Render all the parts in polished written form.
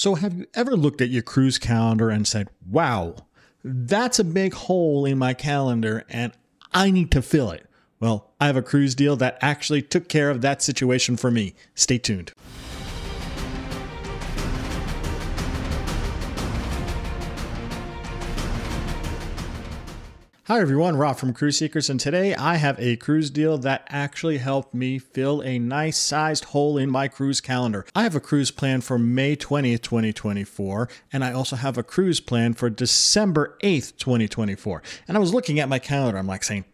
So have you ever looked at your cruise calendar and said, wow, that's a big hole in my calendar and I need to fill it? Well, I have a cruise deal that actually took care of that situation for me. Stay tuned. Hi everyone, Rob from Cruise Sea-kers, and today I have a cruise deal that actually helped me fill a nice sized hole in my cruise calendar. I have a cruise plan for May 20th, 2024, and I also have a cruise plan for December 8th, 2024. And I was looking at my calendar, I'm like saying,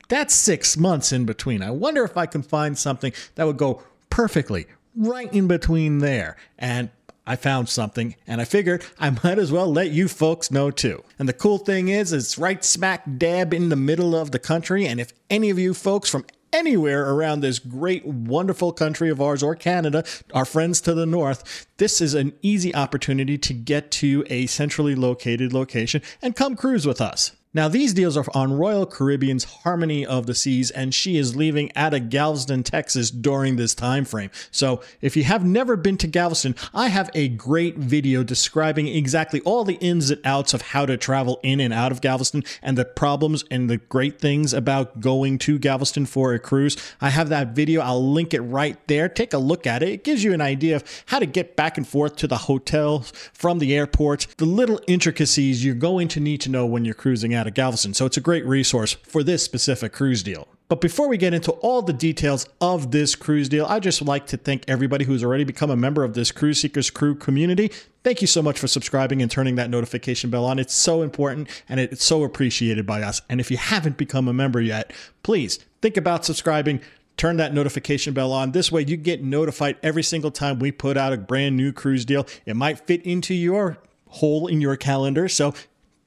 that's 6 months in between. I wonder if I can find something that would go perfectly right in between there. And I found something, and I figured I might as well let you folks know too. And the cool thing is, it's right smack dab in the middle of the country, and if any of you folks from anywhere around this great, wonderful country of ours, or Canada, our friends to the north, this is an easy opportunity to get to a centrally located location and come cruise with us. Now, these deals are on Royal Caribbean's Harmony of the Seas, and she is leaving out of Galveston, Texas during this time frame. So if you have never been to Galveston, I have a great video describing exactly all the ins and outs of how to travel in and out of Galveston and the problems and the great things about going to Galveston for a cruise. I have that video. I'll link it right there. Take a look at it. It gives you an idea of how to get back and forth to the hotels from the airport, the little intricacies you're going to need to know when you're cruising out of Galveston. So it's a great resource for this specific cruise deal. But before we get into all the details of this cruise deal, I just like to thank everybody who's already become a member of this Cruise Sea-kers crew community. Thank you so much for subscribing and turning that notification bell on. It's so important and it's so appreciated by us. And if you haven't become a member yet, please think about subscribing. Turn that notification bell on. This way you get notified every single time we put out a brand new cruise deal. It might fit into your hole in your calendar, so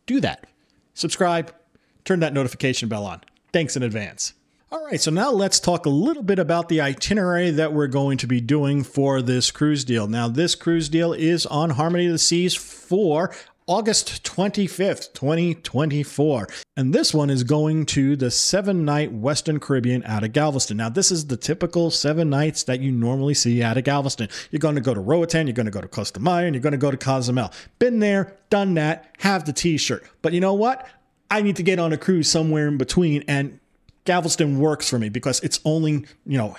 do that. Subscribe, turn that notification bell on. Thanks in advance. All right, so now let's talk a little bit about the itinerary that we're going to be doing for this cruise deal. Now, this cruise deal is on Harmony of the Seas for August 25th, 2024. And this one is going to the 7-night Western Caribbean out of Galveston. Now, this is the typical 7 nights that you normally see out of Galveston. You're going to go to Roatan, you're going to go to Costa Maya, and you're going to go to Cozumel. Been there, done that, have the t-shirt. But you know what? I need to get on a cruise somewhere in between, and Galveston works for me because it's only,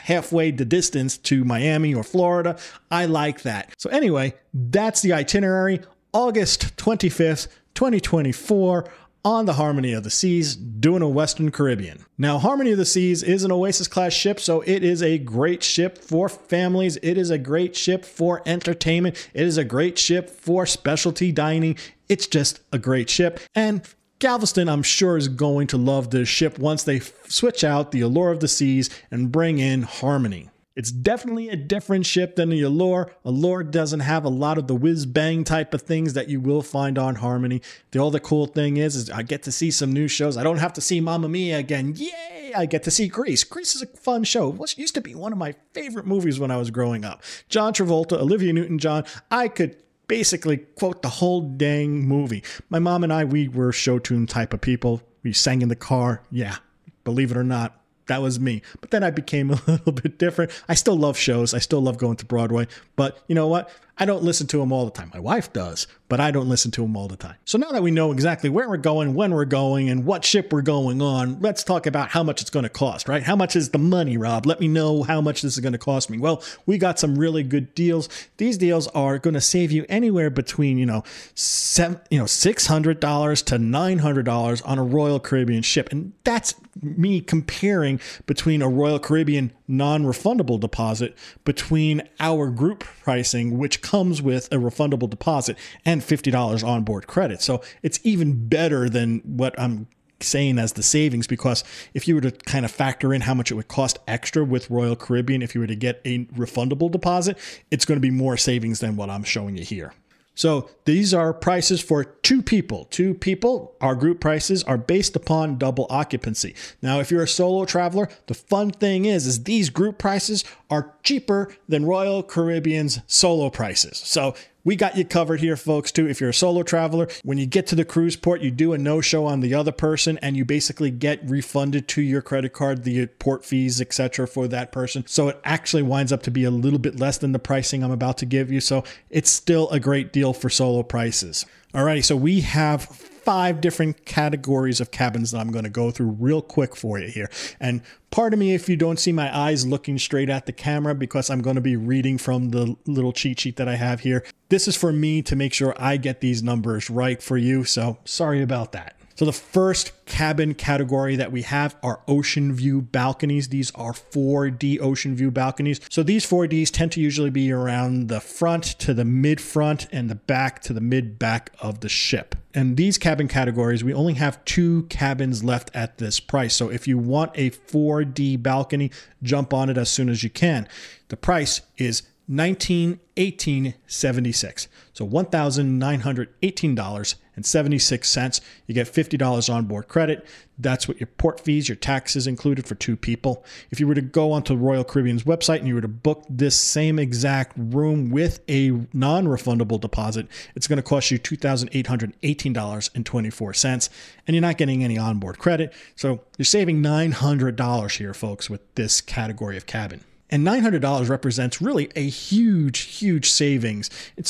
halfway the distance to Miami or Florida. I like that. So anyway, that's the itinerary. August 25th, 2024, on the Harmony of the Seas, doing a Western Caribbean. Now, Harmony of the Seas is an Oasis-class ship, so it is a great ship for families. It is a great ship for entertainment. It is a great ship for specialty dining. It's just a great ship. And Galveston, I'm sure, is going to love this ship once they switch out the Allure of the Seas and bring in Harmony. It's definitely a different ship than the Allure. Allure doesn't have a lot of the whiz-bang type of things that you will find on Harmony. The other cool thing is I get to see some new shows. I don't have to see Mamma Mia again. Yay! I get to see Grease. Grease is a fun show. It used to be one of my favorite movies when I was growing up. John Travolta, Olivia Newton-John. I could basically quote the whole dang movie. My mom and I, we were show tune type of people. We sang in the car. Yeah, believe it or not. That was me. But then I became a little bit different. I still love shows. I still love going to Broadway. But you know what? I don't listen to them all the time. My wife does, but I don't listen to them all the time. So now that we know exactly where we're going, when we're going, and what ship we're going on, let's talk about how much it's going to cost, right? How much is the money, Rob? Let me know how much this is going to cost me. Well, we got some really good deals. These deals are going to save you anywhere between, $600 to $900 on a Royal Caribbean ship. And that's me comparing between a Royal Caribbean non-refundable deposit between our group pricing, which comes with a refundable deposit and $50 onboard credit. So it's even better than what I'm saying as the savings, because if you were to kind of factor in how much it would cost extra with Royal Caribbean, if you were to get a refundable deposit, it's going to be more savings than what I'm showing you here. So these are prices for two people. Two people, our group prices are based upon double occupancy. Now, if you're a solo traveler, the fun thing is these group prices are cheaper than Royal Caribbean's solo prices. So We got you covered here, folks, too. If you're a solo traveler, when you get to the cruise port, you do a no-show on the other person, and you basically get refunded to your credit card the port fees, etc. for that person. So it actually winds up to be a little bit less than the pricing I'm about to give you. So it's still a great deal for solo prices. Alrighty, so we have 5 different categories of cabins that I'm going to go through real quick for you here. And pardon me if you don't see my eyes looking straight at the camera, because I'm going to be reading from the little cheat sheet that I have here. This is for me to make sure I get these numbers right for you, so sorry about that. So the first cabin category that we have are ocean view balconies. These are 4D ocean view balconies. So these 4Ds tend to usually be around the front to the mid front and the back to the mid back of the ship. And these cabin categories, we only have 2 cabins left at this price. So if you want a 4D balcony, jump on it as soon as you can. The price is $1,918.76. So $1,918.76. You get $50 onboard credit. That's what your port fees, your taxes included for 2 people. If you were to go onto Royal Caribbean's website and you were to book this same exact room with a non-refundable deposit, it's going to cost you $2,818.24. And you're not getting any onboard credit. So you're saving $900 here, folks, with this category of cabin. And $900 represents really a huge, huge savings.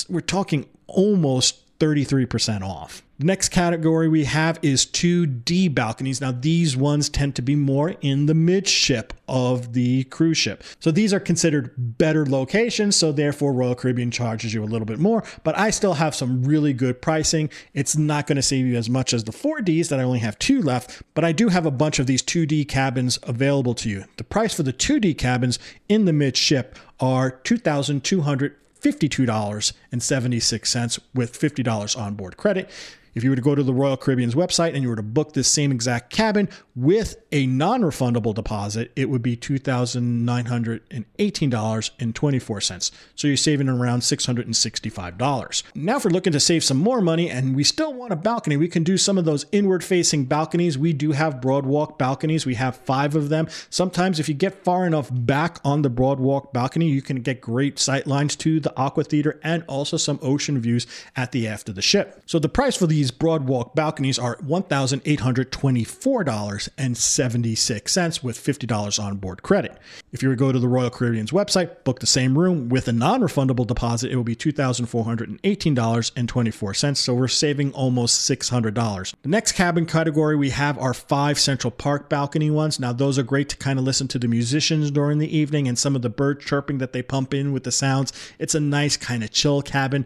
We're talking almost 33% off. The next category we have is 2D balconies. Now, these ones tend to be more in the midship of the cruise ship. So these are considered better locations, so therefore Royal Caribbean charges you a little bit more, but I still have some really good pricing. It's not going to save you as much as the 4Ds that I only have 2 left, but I do have a bunch of these 2D cabins available to you. The price for the 2D cabins in the midship are $2,252.76 with $50 onboard credit. If you were to go to the Royal Caribbean's website and you were to book this same exact cabin with a non-refundable deposit, it would be $2,918.24. So you're saving around $665. Now, if we're looking to save some more money and we still want a balcony, we can do some of those inward-facing balconies. We do have broadwalk balconies. We have 5 of them. Sometimes if you get far enough back on the broadwalk balcony, you can get great sight lines to the aqua theater and also some ocean views at the aft of the ship. So the price for these broadwalk balconies are $1,824.76 with $50 onboard credit. If you were to go to the Royal Caribbean's website, book the same room with a non-refundable deposit, it will be $2,418.24. So we're saving almost $600. The next cabin category we have are 5 Central Park balcony ones. Now, those are great to kind of listen to the musicians during the evening and some of the bird chirping that they pump in with the sounds. It's a nice kind of chill cabin.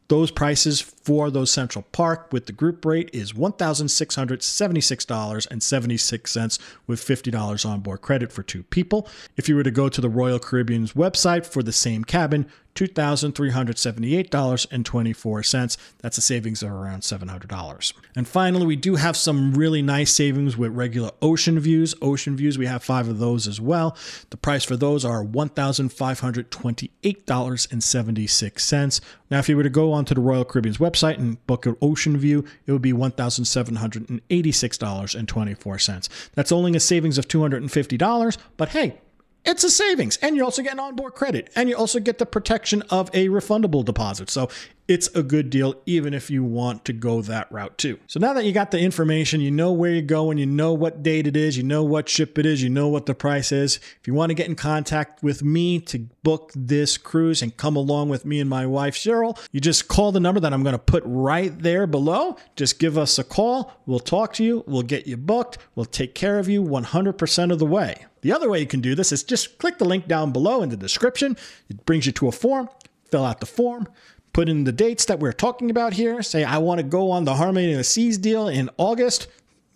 Those prices for those Central Park with the group rate is $1,676.76 with $50 onboard credit for 2 people. If you were to go to the Royal Caribbean's website for the same cabin, $2,378.24. That's a savings of around $700. And finally, we do have some really nice savings with regular ocean views. Ocean views, we have 5 of those as well. The price for those are $1,528.76. Now, if you were to go onto the Royal Caribbean's website and book an ocean view, it would be $1,786.24. That's only a savings of $250, but hey, it's a savings, and you're also getting onboard credit, and you also get the protection of a refundable deposit. So it's a good deal, even if you want to go that route too. So now that you got the information, you know where you're going, you know what date it is, you know what ship it is, you know what the price is. If you want to get in contact with me to book this cruise and come along with me and my wife, Cheryl, you just call the number that I'm going to put right there below. Just give us a call. We'll talk to you. We'll get you booked. We'll take care of you 100% of the way. The other way you can do this is just click the link down below in the description. It brings you to a form. Fill out the form. Put in the dates that we're talking about here. Say, I want to go on the Harmony of the Seas deal in August.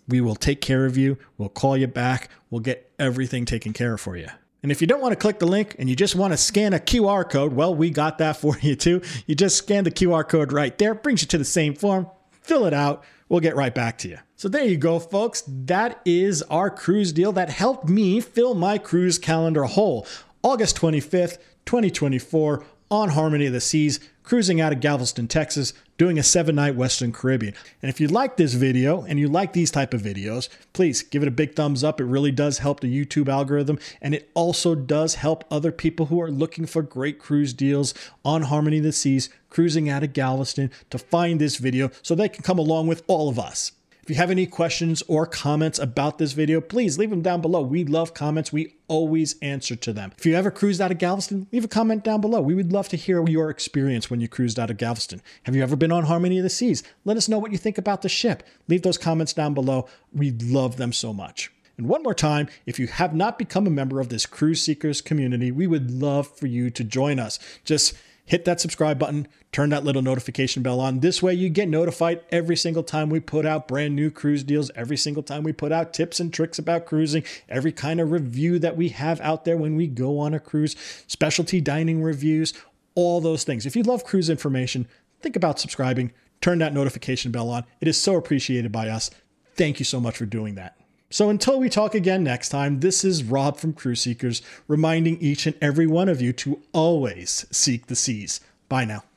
We will take care of you. We'll call you back. We'll get everything taken care of for you. And if you don't want to click the link and you just want to scan a QR code, well, we got that for you too. You just scan the QR code right there. It brings you to the same form. Fill it out. We'll get right back to you. So there you go, folks. That is our cruise deal that helped me fill my cruise calendar whole. August 25th, 2024 on Harmony of the Seas. cruising out of Galveston, Texas, doing a 7-night Western Caribbean. And if you like this video and you like these type of videos, please give it a big thumbs up. It really does help the YouTube algorithm, and it also does help other people who are looking for great cruise deals on Harmony of the Seas, cruising out of Galveston, to find this video so they can come along with all of us. If you have any questions or comments about this video, please leave them down below. We love comments. We always answer to them. If you ever cruised out of Galveston, leave a comment down below. We would love to hear your experience when you cruised out of Galveston. Have you ever been on Harmony of the Seas? Let us know what you think about the ship. Leave those comments down below. We love them so much. And one more time, if you have not become a member of this Cruise Seekers community, we would love for you to join us. Just hit that subscribe button, turn that little notification bell on. This way you get notified every single time we put out brand new cruise deals, every single time we put out tips and tricks about cruising, every kind of review that we have out there when we go on a cruise, specialty dining reviews, all those things. If you love cruise information, think about subscribing, turn that notification bell on. It is so appreciated by us. Thank you so much for doing that. So until we talk again next time, this is Rob from Cruise Seekers, reminding each and every one of you to always seek the seas. Bye now.